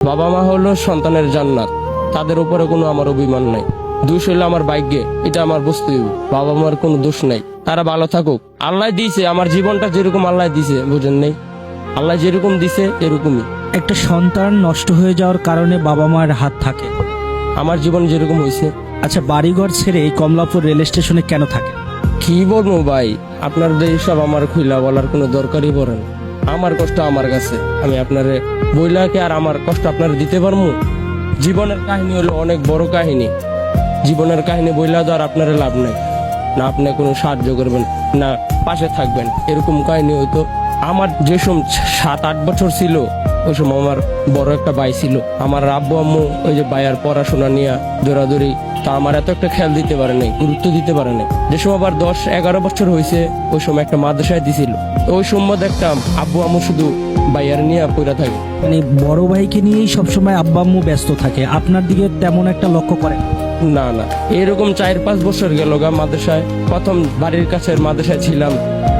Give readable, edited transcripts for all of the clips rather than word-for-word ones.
বাবা মা হলো সন্তানের জান্নাত, তাদের উপরে কোনো আমার অভিমান নাই। দোষ হইলো আমার ভাগ্যে, এটা আমার বুঝতে হইব। বাবা মার কোনো দোষ নাই, তারা ভালো থাকুক। আল্লাহ দিয়েছে, আমার জীবনটা যেরকম আল্লাহ দিছে, বুঝেন নাই? আল্লাহ যেরকম দিছে এরকমই। একটা সন্তান নষ্ট হয়ে যাওয়ার কারণে বাবা মায়ের হাত থাকে। আমার জীবন যেরকম হয়েছে। আচ্ছা, বাড়িঘর ছেড়ে এই কমলাপুর রেল স্টেশনে কেন থাকে? কি বলবো ভাই, আপনাদের সব আমার খুইলা বলার কোনো দরকারই পড়ে না। আমার কষ্ট আমার কাছে, আমি আপনারে বইলাকে আর আমার কষ্ট আপনারা দিতে পারবো? জীবনের কাহিনী হলো অনেক বড় কাহিনী। জীবনের কাহিনী বইলা তো আর আপনারা লাভ নাই, না আপনি কোনো সাহায্য করবেন না পাশে থাকবেন, এরকম কাহিনী হইতো। আমার যে সময় 7-8 বছর ছিল, ওই সময় আমার বড় একটা ভাই ছিল। আমার আব্বু আম্মু ওই যে ভাইয়ার পড়াশোনা নিয়ে দৌড়াদৌড়ি, তা আমার এত একটা খেয়াল দিতে পারে নাই, গুরুত্ব দিতে পারে নাই। যে সময় আবার 10-11 বছর হয়েছে, ওই সময় একটা মাদ্রাসায় দিছিল। তো ওই সময় দেখতাম আব্বু আম্মু শুধু ভাইয়ার নিয়ে পড়া থাকে। মানে বড় ভাইকে নিয়েই সবসময় আব্বা আম্মু ব্যস্ত থাকে, আপনার দিকে তেমন একটা লক্ষ্য করে না? না না, এরকম 4-5 বছর গেল গা মাদ্রাসায়। প্রথম বাড়ির কাছের মাদ্রাসায় ছিলাম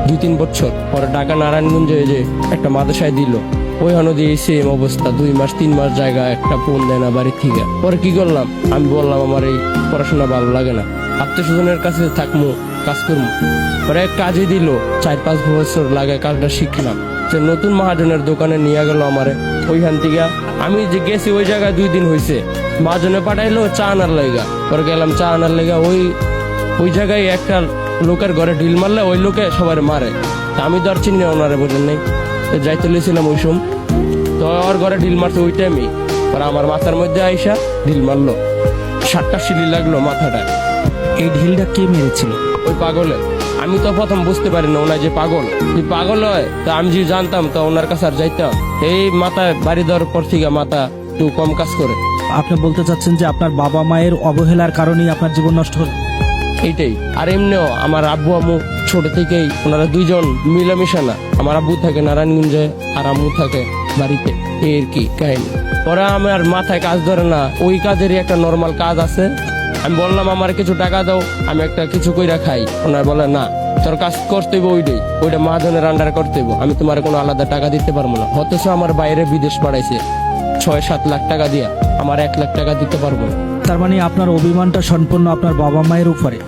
2-3 বছর, পরে ঢাকা নারায়ণগঞ্জে যে একটা মাদ্রাসায় দিল, ওইখানে দিয়ে সেম অবস্থা। 2 মাস 3 মাস জায়গা একটা ফোন দেয় না বাড়ির থেকে। পরে কি করলাম, আমি বললাম আমার এই পড়াশোনা ভালো লাগে না, আত্মীয় স্বজনের কাছে থাকবো, কাজ করবো। পরে কাজে দিল, 4-5 বছর লাগে কাজটা শিখলাম। যে নতুন মহাজনের দোকানে নিয়ে গেল আমারে, ওইখান থেকে আমি যে গেছি ওই জায়গায় 2 দিন হয়েছে, মহাজনে পাঠাইলো চা আনার লাইগা। পরে গেলাম চা আনার লাইগা, ওই জায়গায় একটা লোকের ঘরে ঢিল মারলে ওই লোকে সবার মারে। তা আমি তো আর চিনি না ওনারে, বোঝেন নাই? তো যাই তুলেছিলাম ওই সময়, তো ওর ঘরে ঢিল মারছে ওই টাইমে। পরে আমার মাথার মধ্যে আইসা ঢিল মারলো, 7টা সিলি লাগলো মাথাটায়। এই ঢিলটা কে মেরেছিল? ওই পাগলে। আমি তো প্রথম বুঝতে পারি না ওনার যে পাগল, যদি পাগল হয় তা আমি যদি জানতাম তো ওনার কাছে আর যাইতাম। এই মাথায় বাড়ি দেওয়ার পর থেকে মাথা একটু কম কাজ করে। আপনি বলতে চাচ্ছেন যে আপনার বাবা মায়ের অবহেলার কারণেই আপনার জীবন নষ্ট হলো? এইটাই। আর এমনিও আমার আব্বু আম্মু ছোট থেকেই ওনারা 2জন মিলামিশা না। আমার আব্বু থাকে নারায়ণগঞ্জে আর আম্মু থাকে বাড়িতে, এর কি কাহিনী। ওরা আমার মাথায় কাজ ধরে না, ওই কাজেরই একটা নর্মাল কাজ আছে। আমি বললাম আমার কিছু টাকা দাও, আমি একটা কিছু কইরা খাই। ওনার বলে না, তোর কাজ করতে হইব ওইটা মহাজনের আন্ডার করতে হইব, আমি তোমার কোনো আলাদা টাকা দিতে পারবো না। অথচ আমার বাইরে বিদেশ পাঠাইছে 6-7 লাখ টাকা দিয়া, আমার 1 লাখ টাকা দিতে পারবো না। তার মানে আপনার অভিমানটা সম্পূর্ণ আপনার বাবা মায়ের উপরে।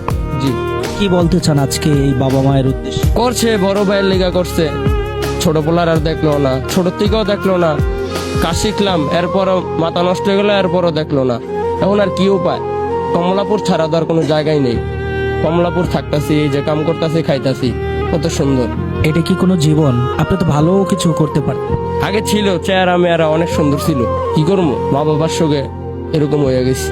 জি। কি বলতে চান আজকে এই বাবা মায়ের উদ্দেশ্যে? করছে, বড় ভাইয়ের লেগা করছে, ছোট পোলার আর দেখলো না, ছোট থেকেও দেখলো না। কাজ শিখলাম, এরপরও মাথা নষ্ট হয়ে গেল, এরপরও দেখলো না। এখন আর কি উপায়? কমলাপুর ছাড়া দেওয়ার কোনো জায়গায় নেই। কমলাপুর থাকতাছি, এই যে কাম করতেছি, খাইতাছি, কত সুন্দর। এটা কি কোনো জীবন? আপনি তো ভালো কিছু করতে পারতেন। আগে ছিল চেহারা মেয়ারা অনেক সুন্দর ছিল, কি করবো, মা বাবার সঙ্গে এরকম হয়ে গেছে।